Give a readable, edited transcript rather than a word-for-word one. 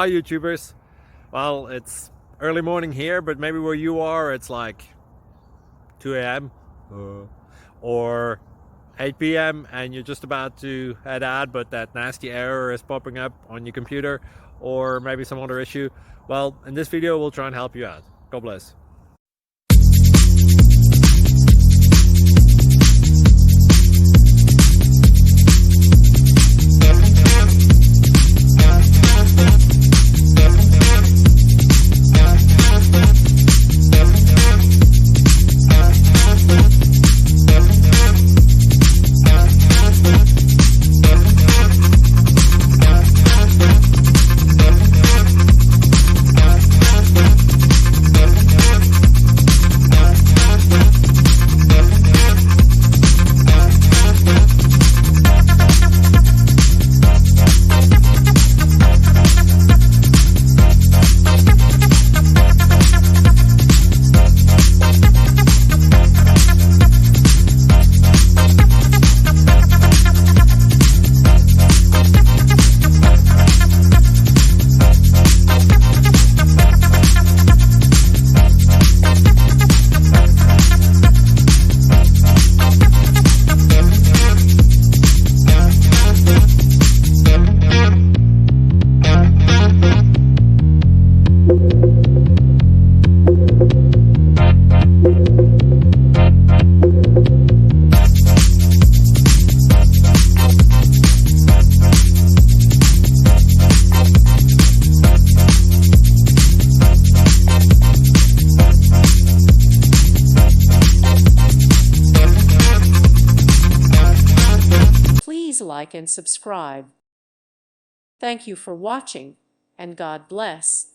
Hi YouTubers. Well, it's early morning here, but maybe where you are it's like 2 a.m. or 8 p.m. and you're just about to head out, but that nasty error is popping up on your computer, or maybe some other issue. Well, in this video we'll try and help you out. God bless. Please like and subscribe. Thank you for watching, and God bless.